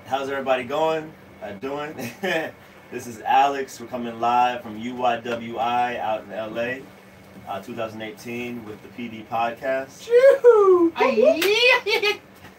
How's everybody going? Doing? This is Alex. We're coming live from UYWI out in LA, 2018 with the PD podcast. We're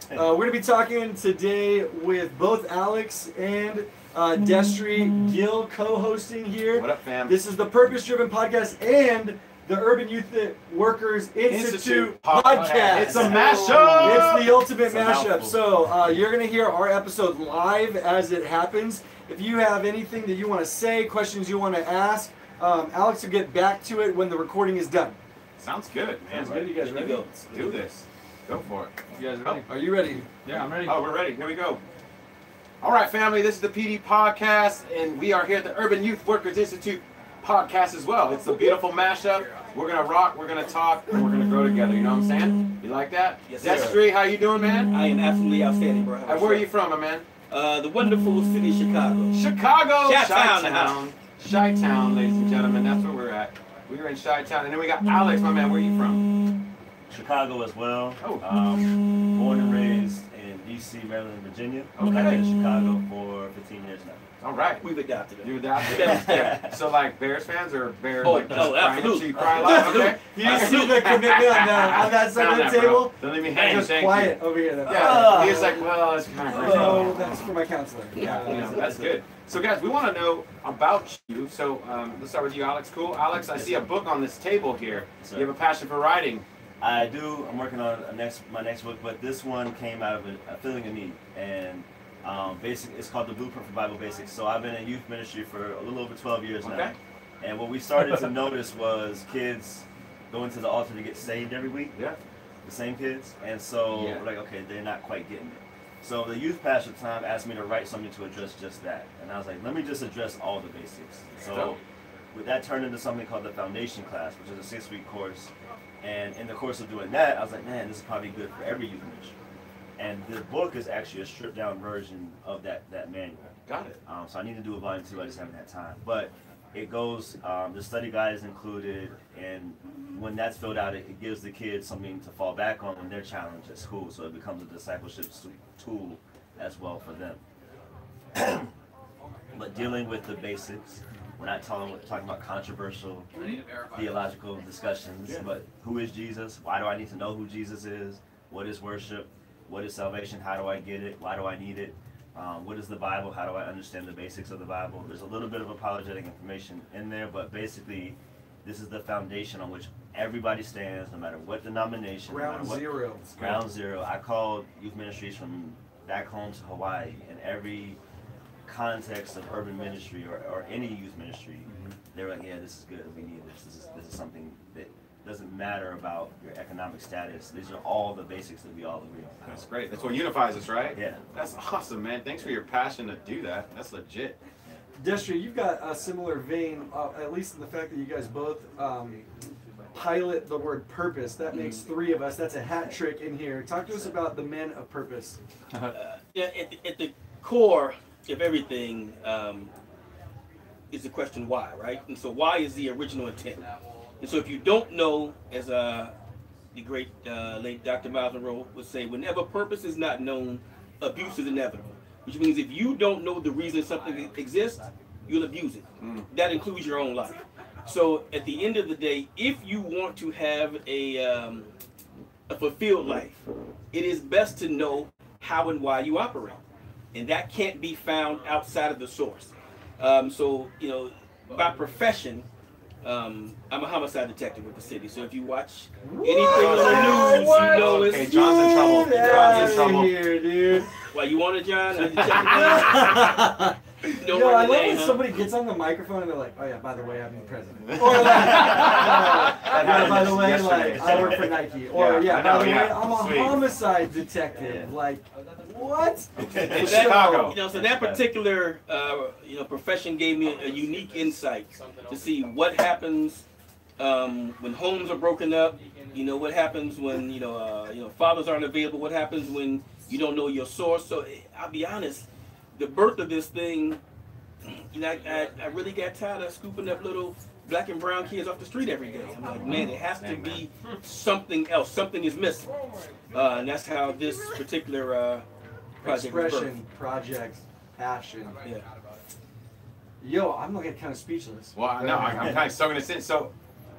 going to be talking today with both Alex and Destry Gill co-hosting here. What up, fam? This is the Purpose Driven Podcast and the Urban Youth Workers Institute podcast. It's a mashup. It's the ultimate mashup. So you're going to hear our episode live as it happens. If you have anything that you want to say, questions you want to ask, Alex will get back to it when the recording is done. Sounds good, man. Sounds good. You guys ready? Let's do this. Go for it. You guys ready? Are you ready? Yeah, I'm ready. Oh, we're ready. Here we go. All right, family. This is the PD podcast, and we are here at the Urban Youth Workers Institute podcast as well. It's a beautiful mashup. We're gonna rock, we're gonna talk, and we're gonna grow together. You know what I'm saying? You like that? Yes, sir. Destry, how you doing, man? I am absolutely outstanding, bro. Where are you from, my man? The wonderful city of Chicago. Chicago. Chi-town. Chi-town, ladies and gentlemen. That's where we're at. We're in Chi-town, and then we got Alex, my man. Where are you from? Chicago as well. Oh. Born and raised in D.C., Maryland, Virginia. Okay. I've been in Chicago for 15 years now. All right. We've adopted it. You adopted. So like Bears fans or Bears? Oh, like no, absolutely. So you cry a lot? Okay. You see the commitment on that side of the table? Don't leave me hanging. Just quiet over here. Yeah. He's like, well, it's kind of Oh, that's for my counselor. Yeah, that's good. So guys, we want to know about you. So let's start with you, Alex. Cool. Alex, I see a book on this table here. You have a passion for writing. I do. I'm working on my next book, but this one came out of a feeling of need, and it's called The Blueprint for Bible Basics. So I've been in youth ministry for a little over 12 years now, and what we started to notice was kids going to the altar to get saved every week. Yeah. The same kids, and so we're like, okay, they're not quite getting it. So the youth pastor at the time asked me to write something to address just that, and I was like, let me just address all the basics. So with that turned into something called the Foundation Class, which is a 6-week course. And in the course of doing that, I was like, man, this is probably good for every youth ministry. And the book is actually a stripped down version of that manual. Got it. So I need to do a volume 2, I just haven't had time. But it goes, the study guide is included, and when that's filled out, it gives the kids something to fall back on when they're challenged at school. So it becomes a discipleship tool as well for them. But dealing with the basics, we're not talking about controversial theological discussions, but who is Jesus? Why do I need to know who Jesus is? What is worship? What is salvation? How do I get it? Why do I need it? What is the Bible? How do I understand the basics of the Bible? There's a little bit of apologetic information in there, but basically, this is the foundation on which everybody stands, no matter what denomination. Ground zero. Ground zero. I called youth ministries from back home to Hawaii, and every context of urban ministry or any youth ministry, they were like, yeah, this is good, we need this. This is something that doesn't matter about your economic status. These are all the basics that we all agree on. That's great. That's what unifies us, right? Yeah. That's awesome, man. Thanks for your passion to do that. That's legit. Destry, you've got a similar vein, at least in the fact that you guys both pilot the word purpose. That makes 3 of us. That's a hat trick in here. Talk to us about the men of purpose. Yeah, at the core of everything is the question why, right? And so why is the original intent? And so if you don't know, as the great late Dr. Miles Monroe would say, whenever purpose is not known, abuse is inevitable. Which means if you don't know the reason something exists, you'll abuse it. That includes your own life. So at the end of the day, if you want to have a fulfilled life, it is best to know how and why you operate. And that can't be found outside of the source. So, you know, by profession, I'm a homicide detective with the city. So if you watch anything on the news, you know it's... Okay, John's in trouble. John's in trouble. Here, dude. Why, you want it, John? Yo, I love when somebody gets on the microphone and they're like, oh yeah, by the way, I'm the president. Or like, yeah, by the way, like, I work for Nike. Or yeah, by the way, I'm a homicide detective. Like, what? In Chicago. You know, so that particular profession gave me a unique insight to see what happens when homes are broken up. You know, what happens when fathers aren't available. What happens when you don't know your source. So I'll be honest, the birth of this thing, you know, I really got tired of scooping up little black and brown kids off the street every day. I'm like, man, it has to be something else. Something is missing. And that's how this particular expression, project, passion. Yeah. Yo, I'm looking kind of speechless. Well, no, I'm kind of soaking this in. So,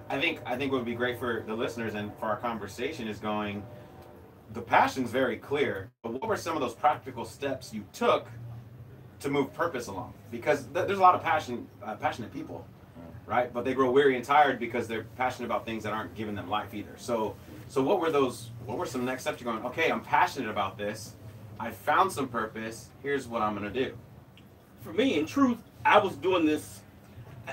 I think what would be great for the listeners and for our conversation is going. The passion's very clear, but what were some of those practical steps you took to move purpose along? Because there's a lot of passionate people, right? But they grow weary and tired because they're passionate about things that aren't giving them life either. So what were some next steps you're going, okay, I'm passionate about this. I found some purpose. Here's what I'm going to do. For me, in truth, I was doing this.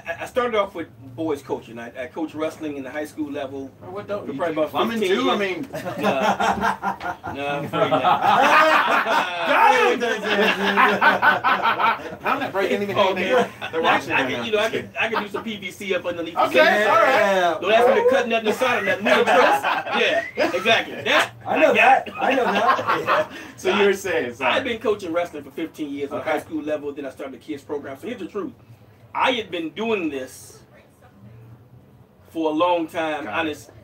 I started off with boys coaching. I coached wrestling in the high school level. What don't for you probably do? about Plumbing 15 too? years. I mean, No, I'm afraid not. I'm not breaking anything. Okay. They're watching I right can, now. I can do some PVC up underneath. Okay, the all right. Don't ask me to cut nothing aside. That little twist. Yeah, exactly. I know that. I know that. So you were saying, I've been coaching wrestling for 15 years on high school level. Then I started the kids program. So here's the truth. I had been doing this for a long time,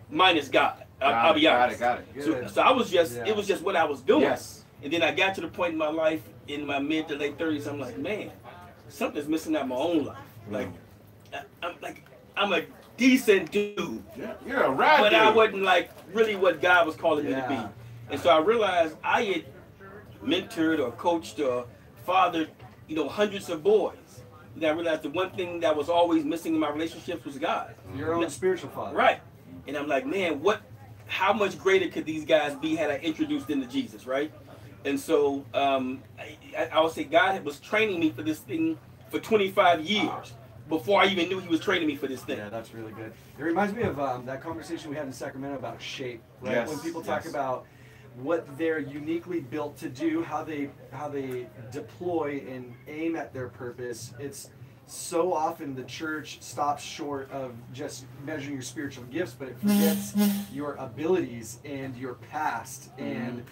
minus God. I'll be honest. Got it. So I was just, it was just what I was doing. Yes. And then I got to the point in my life, in my mid to late 30s, I'm like, man, something's missing out of my own life. I'm a decent dude. Yeah, you're a rad But dude. I wasn't like really what God was calling me to be. And so I realized I had mentored or coached or fathered, hundreds of boys. And I realized the one thing that was always missing in my relationships was God. Your own spiritual father. Right. And I'm like, man, how much greater could these guys be had I introduced them to Jesus, right? And so I would say God was training me for this thing for 25 years before I even knew he was training me for this thing. Yeah, that's really good. It reminds me of that conversation we had in Sacramento about shape, right? Yes, When people talk about what they're uniquely built to do, how they deploy and aim at their purpose. It's so often the church stops short of just measuring your spiritual gifts, but it forgets your abilities and your past and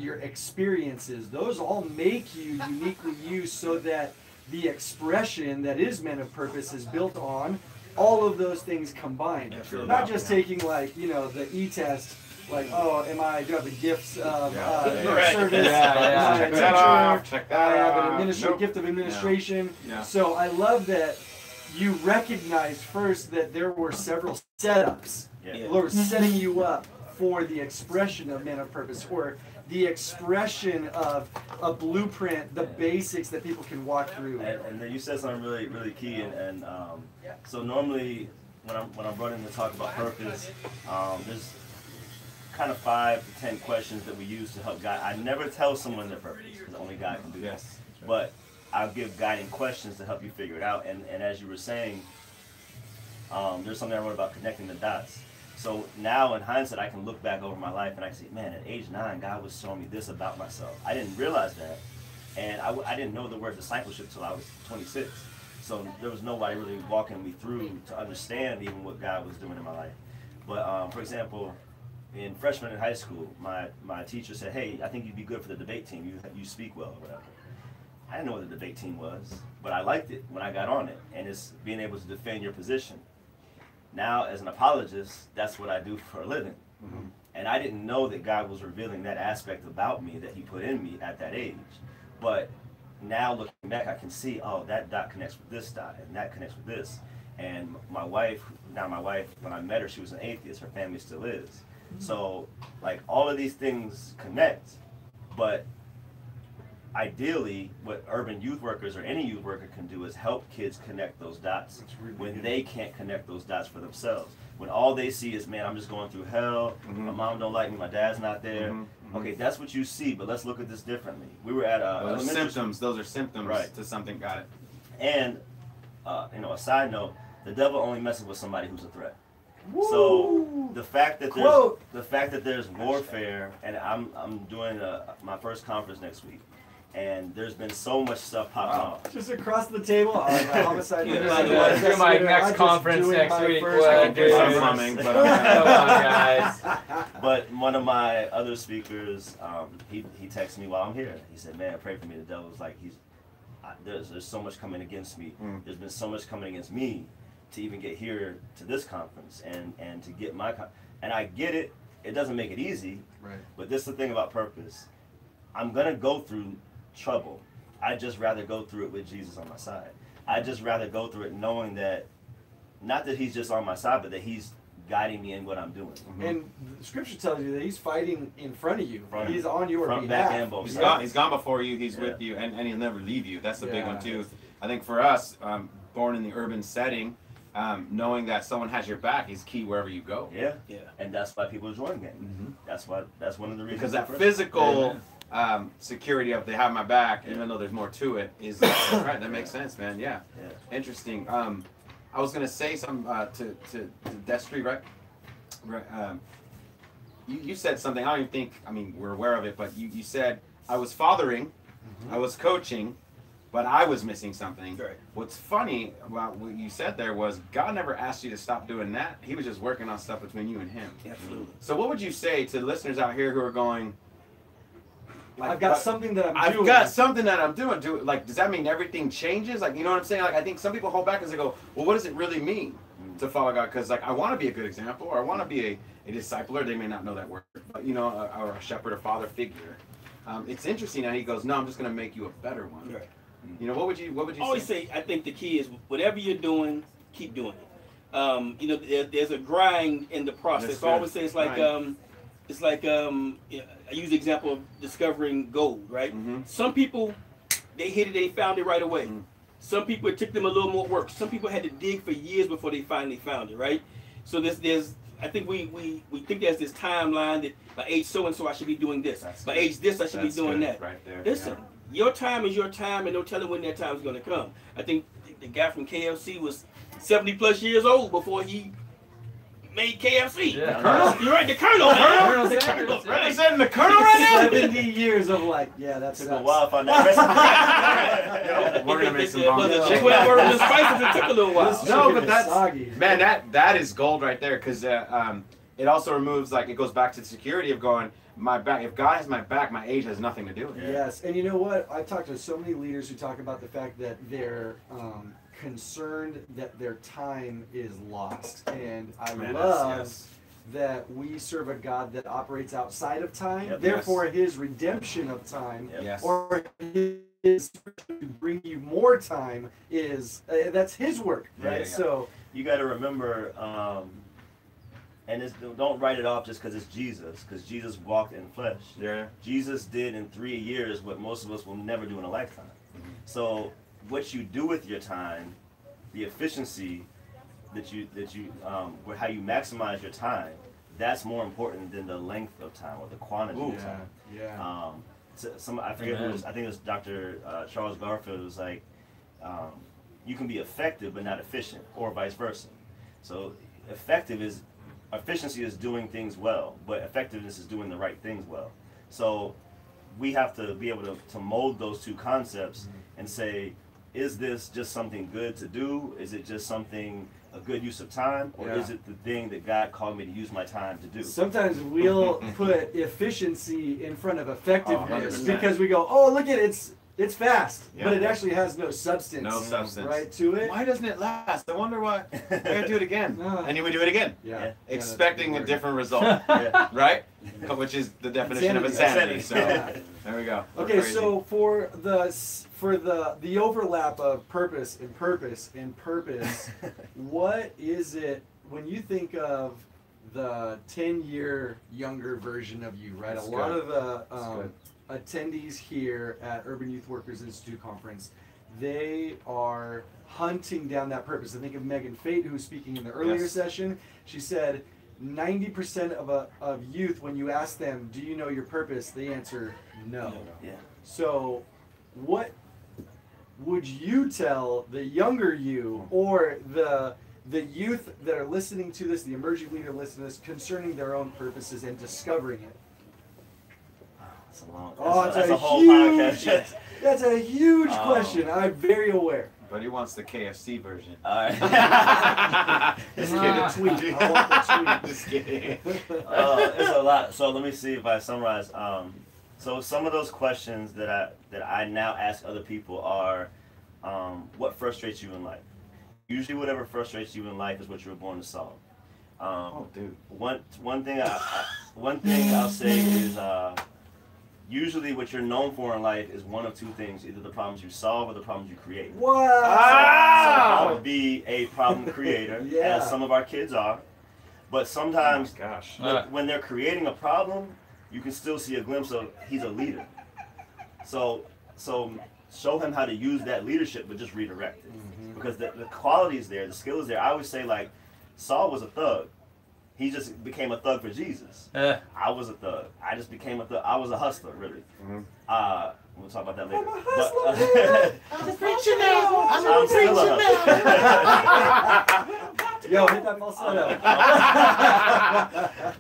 your experiences. Those all make you uniquely you, so that the expression that is men of purpose is built on all of those things combined. Not just taking the E-test. Like, oh, do I have the gifts of service? Check that off. Check that I have off. an gift of administration. Yeah. So I love that you recognized first that there were several setups. Yeah. Lord was setting you up for the expression of man of purpose, or the expression of a blueprint, the basics that people can walk through. And then you said something really, really key. And so normally when I'm brought in to talk about purpose, there's kind of 5 to 10 questions that we use to help guide. I never tell someone their purpose, because only God can do that. Yes. But I'll give guiding questions to help you figure it out. And as you were saying, there's something I wrote about connecting the dots. So now in hindsight, I can look back over my life and I can say, man, at age 9, God was showing me this about myself. I didn't realize that. And I didn't know the word discipleship till I was 26. So there was nobody really walking me through to understand even what God was doing in my life. But for example, in freshman in high school, my teacher said, hey, I think you'd be good for the debate team. You speak well or whatever. I didn't know what the debate team was, but I liked it when I got on it. And it's being able to defend your position. Now, as an apologist, that's what I do for a living. Mm-hmm. And I didn't know that God was revealing that aspect about me that he put in me at that age. But now looking back, I can see, oh, that dot connects with this dot, and that connects with this. And my wife, when I met her, she was an atheist. Her family still is. Mm-hmm. So, like, all of these things connect. But ideally, what urban youth workers or any youth worker can do is help kids connect those dots when they can't connect those dots for themselves. When all they see is, man, I'm just going through hell, my mom don't like me, my dad's not there. Okay, that's what you see, but let's look at this differently. We were at those are symptoms right. to something. Got it. And a side note, the devil only messes with somebody who's a threat. Woo! So the fact that there's warfare, and I'm doing my first conference next week. And there's been so much stuff popping off. Just across the table on the homicide. Do my next conference next week. I do some plumbing, but come on, guys. But one of my other speakers, he texted me while I'm here. He said, "Man, pray for me." The devil's like, there's so much coming against me. There's been so much coming against me to even get here to this conference and to get and I get it. It doesn't make it easy. Right. But this is the thing about purpose. I'm gonna go through trouble. I'd just rather go through it with Jesus on my side. I'd just rather go through it knowing that, not that he's just on my side, but that he's guiding me in what I'm doing. And the scripture tells you that he's fighting in front of you. Front, he's on your front, behalf. back, and both He's gone before you. He's with you, and he'll never leave you. That's the big one too. I think for us, born in the urban setting, knowing that someone has your back is key wherever you go. Yeah. And that's why people join gangs. That's one of the reasons. Because that physical security of they have my back, even though there's more to it, is right. That makes sense, man. Yeah. Interesting. I was gonna say some to Destry, right? Right. You said something. I don't even think. I mean, we're aware of it, but you said I was fathering, I was coaching, but I was missing something. Right. What's funny about what you said there was God never asked you to stop doing that. He was just working on stuff between you and Him. Absolutely. So what would you say to listeners out here who are going, like, I've got something that I'm doing. I've got something that I'm doing. Like, does that mean everything changes? Like, you know what I'm saying? Like, I think some people hold back because they go, well, what does it really mean to follow God? Because, like, I want to be a good example, or I want to be a discipler. They may not know that word, but, you know, or a shepherd or father figure. It's interesting how he goes, no, I'm just going to make you a better one. Right. You know, what would you always say? I think the key is whatever you're doing, keep doing it. You know, there's a grind in the process. I always say it's like, I use the example of discovering gold, right? Some people, they hit it, they found it right away. Some people, it took them a little more work. Some people had to dig for years before they finally found it, right? So I think we think there's this timeline that by age so-and-so I should be doing this. By age this I should be doing that. Right there. Listen, your time is your time, and no telling when that time is going to come. I think the guy from KFC was 70 plus years old before he made KFC. Yeah. You're right, the Colonel. Colonel The Sanders. Colonel, right? Representing the Colonel right 70 years of like, that's Took a while to find that recipe. We're gonna make some The bombs. 12 herbs and spices, it took a little while. No, but that's soggy. man, that is gold right there, because it also removes, like, it goes back to the security of going, my back. If God has my back, my age has nothing to do with it. Yes, and you know what? I've talked to so many leaders who talk about the fact that they're concerned that their time is lost, and I love that we serve a God that operates outside of time. Therefore, His redemption of time, or His to bring you more time, is that's His work, right? So you got to remember. And don't write it off just because it's Jesus, because Jesus walked in flesh. Jesus did in 3 years what most of us will never do in a lifetime. So what you do with your time, the efficiency that you how you maximize your time, that's more important than the length of time or the quantity of time. I forget who it was. I think it was Dr. Charles Garfield. Was like, you can be effective but not efficient, or vice versa. So efficiency is doing things well, but effectiveness is doing the right things well. So we have to be able to mold those two concepts and say, is this just something good to do? Is it just something, a good use of time? Or is it the thing that God called me to use my time to do? Sometimes we'll put efficiency in front of effectiveness 100%. because we go, oh, look at it, it's fast, but it actually has no substance. No substance. Right to it. Why doesn't it last? I wonder why. We're gonna do it again, and you would do it again. Expecting a different result, right? Which is the definition of insanity. So there we go. Okay, so for the overlap of purpose and purpose and purpose, what is it when you think of the 10-year younger version of you, right? That's a lot good. of the attendees here at Urban Youth Workers Institute Conference, they are hunting down that purpose. I think of Megan Fate, who was speaking in the earlier session. She said 90% of youth, when you ask them, do you know your purpose, they answer no. So what would you tell the younger you, or the youth that are listening to this, the emerging leader listening to this, concerning their own purposes and discovering it? That's a whole podcast. That's a huge question. I'm very aware. But he wants the KFC version. All right. Just get a tweet. I want the tweet. Just kidding. It's a lot. So let me see if I summarize. So some of those questions that I now ask other people are, what frustrates you in life? Usually, whatever frustrates you in life is what you were born to solve. Oh, dude. One thing I'll say is, usually what you're known for in life is one of two things: either the problems you solve or the problems you create. Wow! So I would be a problem creator, Yeah. as some of our kids are. But sometimes, Oh my gosh. when they're creating a problem, you can still see a glimpse of he's a leader. So show him how to use that leadership, but just redirect it. Because the quality is there, the skill is there. I always say, like, Saul was a thug. He just became a thug for Jesus. I was a thug. I just became a thug. I was a hustler, really. We'll talk about that later. I'm a preacher now. I'm still a hustler. Yo, hit that falsetto.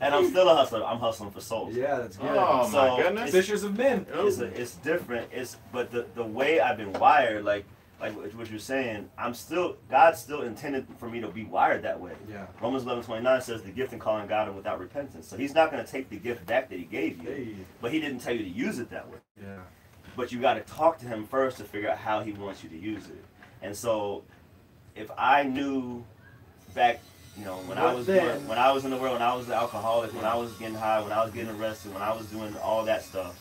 And I'm still a hustler. I'm hustling for souls. Yeah, that's good. Oh So, my goodness. Fishers of men. It's different. But the way I've been wired, like what you're saying, God still intended for me to be wired that way. Yeah. Romans 11:29 says the gift and calling God are without repentance. So he's not going to take the gift back that he gave you, Hey. but he didn't tell you to use it that way. Yeah. But you got to talk to him first to figure out how he wants you to use it. And so if I knew back, when I was in the world, when I was the alcoholic, when I was getting high, when I was getting arrested, when I was doing all that stuff,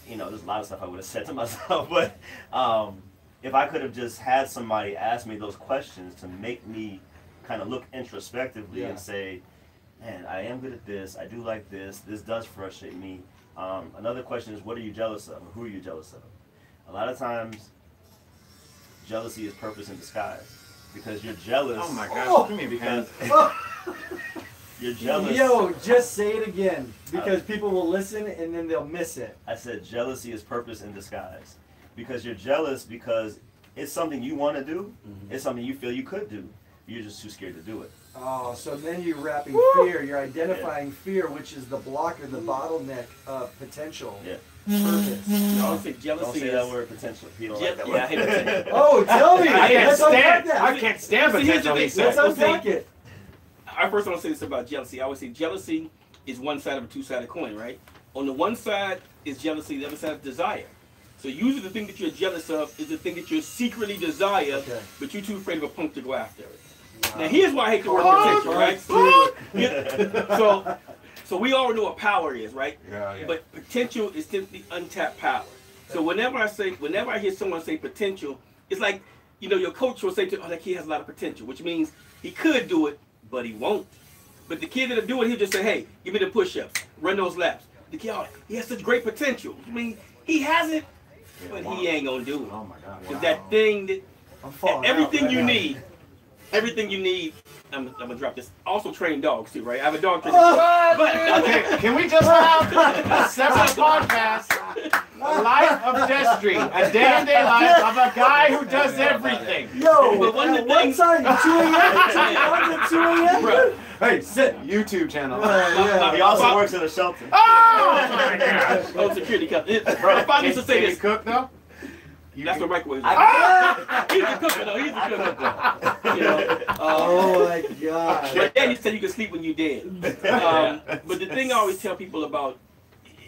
there's a lot of stuff I would have said to myself. But if I could have just had somebody ask me those questions to make me kind of look introspectively and say, man, I am good at this, I do like this does frustrate me. Another question is, what are you jealous of? Or who are you jealous of? A lot of times, jealousy is purpose in disguise. Because you're jealous. Oh my gosh, what do you mean? Because you're jealous. Yo, just say it again. Because people will listen and then they'll miss it. I said jealousy is purpose in disguise. Because you're jealous because it's something you want to do. It's something you feel you could do. You're just too scared to do it. Oh, so then you're wrapping fear. You're identifying fear, which is the blocker, the bottleneck of potential. Yeah. Purpose. I would say jealousy Don't say that word potential. He don't like that I word. hate potential. Oh, tell me. I can't Let's unpack stand. that. I can't stand See, here's the potential. He thing. Let's said. unpack it. I first want to say this about jealousy. I always say jealousy is one side of a two-sided coin, right? On the one side is jealousy, the other side is desire. So usually the thing that you're jealous of is the thing that you secretly desire, but you're too afraid of a punk to go after it. Wow. Now here's why I hate the word potential, right? So we all know what power is, right? Yeah. But potential is simply untapped power. So whenever I hear someone say potential, it's like, your coach will say that kid has a lot of potential, which means he could do it, but he won't. But the kid that'll do it, he'll just say, hey, give me the push-ups, run those laps. The kid, he has such great potential. I mean, he has it, but he ain't gonna do it. Oh my God. Because that thing that, everything you need, I'm gonna drop this. Also train dogs too, right? I have a dog trainer. Okay, can we just have a separate podcast? Life of Destry, a day-to-day life of a guy who does everything. Yo, but one of the what things, time? 2 a.m.? 2 a.m.? bro. Hey, sit. YouTube channel. He also works in a shelter. Oh my gosh. Oh, security company. Bro, if I used to say Can this, you cook though? that's what microwave is. Ah! He's a cooker though. He's a cooker. Oh my God. But then you said you can sleep when you're dead. But the thing I always tell people about,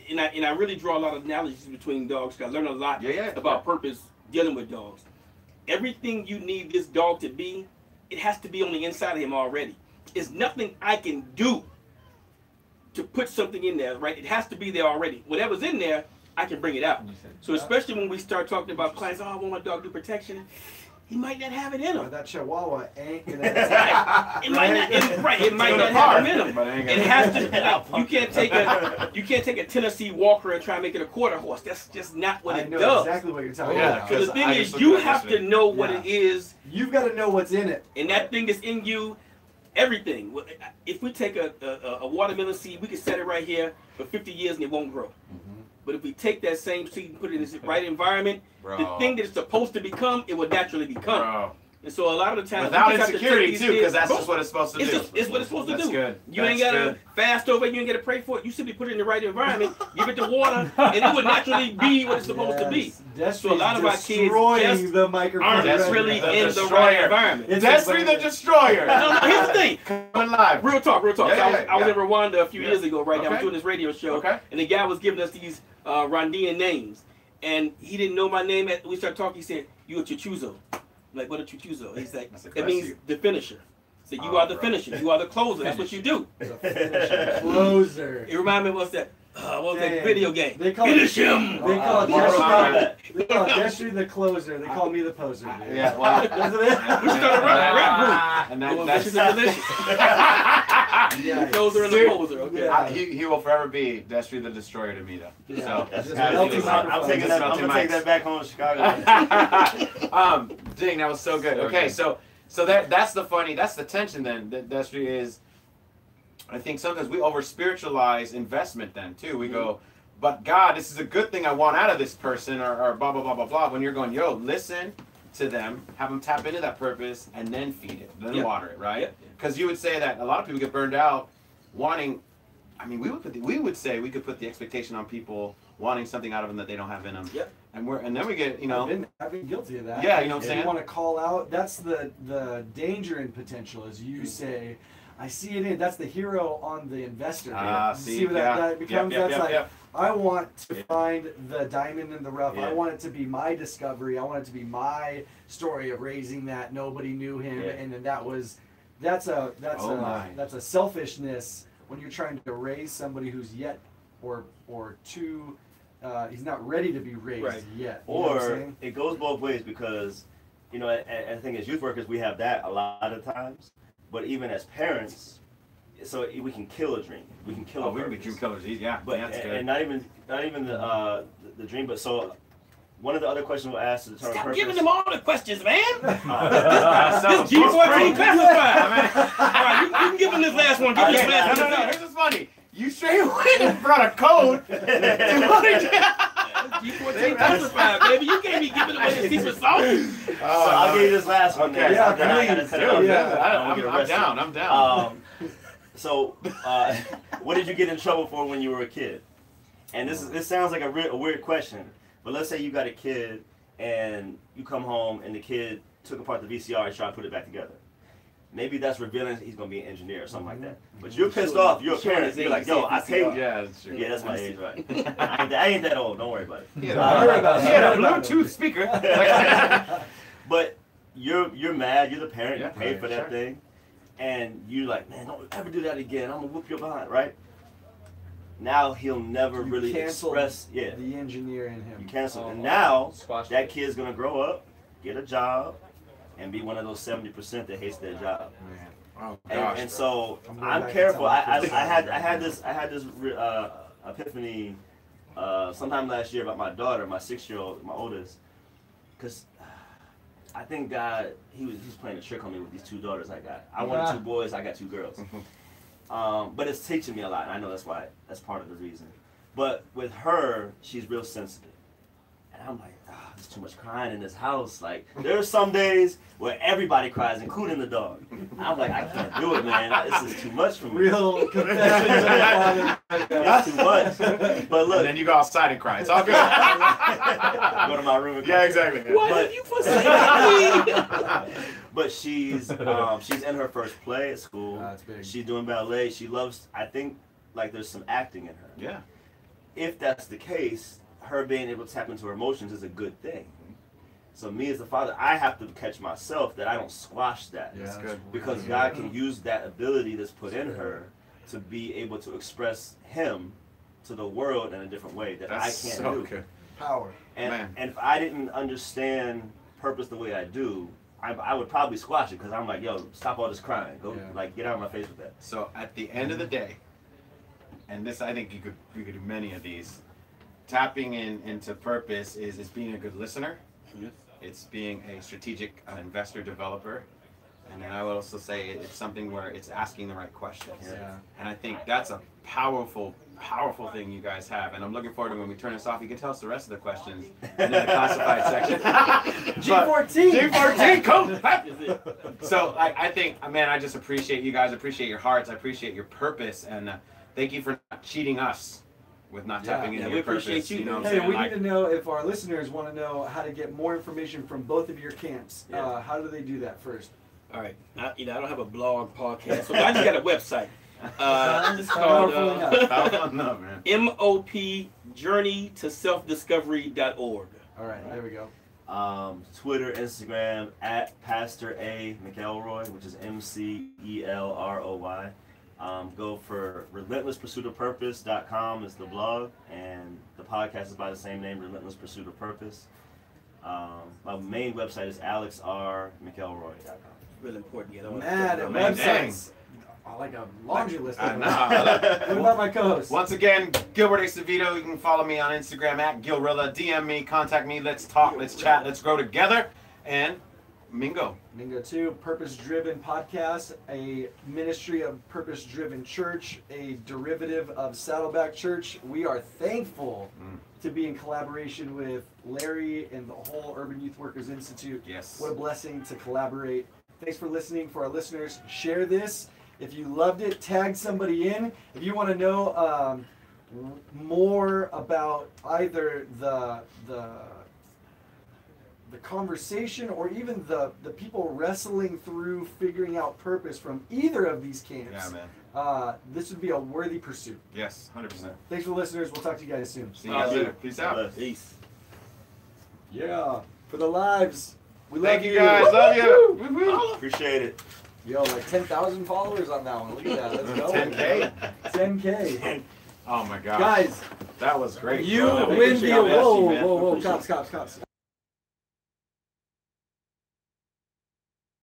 and I really draw a lot of analogies between dogs, because I learn a lot about purpose dealing with dogs. Everything you need this dog to be, it has to be on the inside of him already. There's nothing I can do to put something in there, right? It has to be there already. Whatever's in there, I can bring it out. So especially when we start talking about clients, I want my dog to do protection. He might not have it in him. That Chihuahua ain't gonna. It might not. It might not have him in him. It has to. You can't take a Tennessee Walker and try and make it a quarter horse. That's just not what it know does. exactly what you're talking Yeah. about. So the thing is, you have to know what it is, You've got to know what's in it. and that thing that's in you, everything. If we take a watermelon seed, we can set it right here for 50 years and it won't grow. But if we take that same seed and put it in the right environment, the thing that it's supposed to become, it will naturally become. Bro. And so a lot of the times, Without we just have to insecurity take too, these because kids- that's just what it's supposed to do. It's what it's supposed to That's do. good. You ain't gotta fast over it. You ain't gotta pray for it. You simply put it in the right environment, give it the water, and it would naturally be what it's supposed to be. So a lot of our kids just the microphone. aren't really the in the destroyer. right environment. Destry the Destroyer. No, here's the thing. Coming live. Real talk. Yeah, So I was yeah. in Rwanda a few years ago, right? I was Okay. doing this radio show, Okay. and the guy was giving us these Rwandan names, and he didn't know my name. We started talking. He said, "You a Chuchuzo." I'm like, what a Chuchuzo? He's like, it means the finisher. So you are the finisher. You are the closer. That's what you do. Closer. It reminded me of what's that? What was that video game? They call Finish him. They call Destry the closer. They call me the poser. Dude. Yeah, well, Isn't it? We started a rap group. and That's delicious. Yeah. Closer and the poser. Okay. Yeah. he will forever be Destry the Destroyer to me, though. Yeah. So That's Just gotta be melting the song. I'm microphones. taking that. I'm Melting gonna take mics. that back home to Chicago. Dang, that was so good. Okay, so that's the tension then. That Destry is. I think sometimes we over spiritualize investment then too. We go, but God, this is a good thing I want out of this person, or blah blah blah blah blah. When you're going, yo, listen to them, have them tap into that purpose, and then feed it, then water it, right? Because you would say that a lot of people get burned out wanting. I mean, we would say we could put the expectation on people wanting something out of them that they don't have in them. Yep. And then we get, you know. I've been guilty of that. Yeah, you know what I'm saying? You want to call out. That's the danger in potential, is you say, I see it in. That's the hero on the investor. See what that becomes? I want to find the diamond in the rough. Yeah. I want it to be my discovery. I want it to be my story of raising that nobody knew him, and then that's a selfishness when you're trying to raise somebody who's yet or too. He's not ready to be raised yet. You know what I'm Or saying? it goes both ways because, you know, I think as youth workers we have that a lot of times. But even as parents, so we can kill a dream. We can kill a we can be purpose. dream killers. Yeah, But that's good. and not even the dream. But so one of the other questions we'll ask to determine Stop purpose. giving them all the questions, man. This G14 classified. All right, you can give him this last one. Give him this last one. No. Here's what's funny. You straight went and brought a code. G14 classified, baby. You can't be giving away the secret sauce. So I'll give you this last one. Okay. Then. Yeah, Then I gotta please. set it up. Yeah, I'm down. So, what did you get in trouble for when you were a kid? And this sounds like a weird question, but let's say you got a kid and you come home and the kid took apart the VCR and tried to put it back together. Maybe that's revealing he's gonna be an engineer or something like that. But you're pissed off. You're a parent. You're like, yo, I paid. Yeah, that's true. Yeah, that's my age, right? I ain't that old. Don't worry about it. He had a Bluetooth speaker. But you're mad. You're the parent. You paid for that sure. thing, and you're like, man, don't ever do that again. I'm gonna whoop your behind, right? Now he'll never really express. Yeah, the engineer in him. you cancel. And now Squash that kid's gonna grow up, get a job, and be one of those 70% that hates their job. Oh gosh. And so I'm going I'm back careful. to I tell my had kids. this epiphany sometime last year about my daughter, my 6-year-old, my oldest, because I think God he's playing a trick on me with these 2 daughters I got. I wanted 2 boys, I got 2 girls. But it's teaching me a lot. And I know that's part of the reason. But with her, she's real sensitive. And I'm like, there's too much crying in this house. Like, there are some days where everybody cries, including the dog. I'm like, I can't do it, man. This is too much for me. Real confessions of the father. It's too much. But look, And then you go outside and cry. It's all good. go to my room and cry. Yeah, exactly. What But- have you forsaken me? But she's in her first play at school. That's big. She's doing ballet. She loves, I think, like there's some acting in her. Yeah. If that's the case, her being able to tap into her emotions is a good thing. So me as the father, I have to catch myself that I don't squash that. Yeah, That's good. Because God can use that ability that's put in her to be able to express Him to the world in a different way that That's I can't so do. good. Power. And if I didn't understand purpose the way I do, I would probably squash it because I'm like, yo, stop all this crying. Go, like, get out of my face with that. So at the end of the day, and this I think you could do many of these. Tapping into purpose is being a good listener. It's being a strategic investor developer, and then I would also say it's something where it's asking the right questions. Yeah. And I think that's a powerful thing you guys have. And I'm looking forward to when we turn this off. You can tell us the rest of the questions in the classified section. G14. G14, come. So I think, man, I just appreciate you guys. Appreciate your hearts. I appreciate your purpose, and thank you for not cheating us with not tapping into we your appreciate purpose. you. You know what I'm Hey, saying? we need to know if our listeners want to know how to get more information from both of your camps. Yeah. How do they do that first? All right. I don't have a blog podcast, so I just got a website. It's Powerful called enough. No, man. MOP Journey to Self-Discovery.org. All right, there we go. Twitter, Instagram, at Pastor A. McElroy, which is McElroy. Go for relentlesspursuitofpurpose.com is the blog, and the podcast is by the same name, Relentless Pursuit of Purpose. My main website is alexrmcelroy.com. Really important. Yeah, Man, and websites. Like a laundry list. I know. What about my co-host? Once again, Gilbert Acevedo. You can follow me on Instagram at Gilrilla. DM me, contact me. Let's talk, let's chat, let's grow together. And Mingo. Mingo 2, Purpose Driven Podcast, a ministry of Purpose Driven Church, a derivative of Saddleback Church. We are thankful to be in collaboration with Larry and the whole Urban Youth Workers Institute. Yes. What a blessing to collaborate. Thanks for listening. For our listeners, share this. If you loved it, tag somebody in. If you want to know more about either the conversation or even the people wrestling through figuring out purpose from either of these camps, Yeah, man. this would be a worthy pursuit. Yes, 100%. Thanks for the listeners. We'll talk to you guys soon. See you guys later. Peace out. Peace. Yeah. For the lives. We love Thank you guys. Love you. Woo-hoo. Appreciate it. Yo, like 10,000 followers on that one. Look at that. Let's go. 10K? 10K. Oh my God. Guys, That was great. you bro. win the God bless you, award. man. Whoa, cops.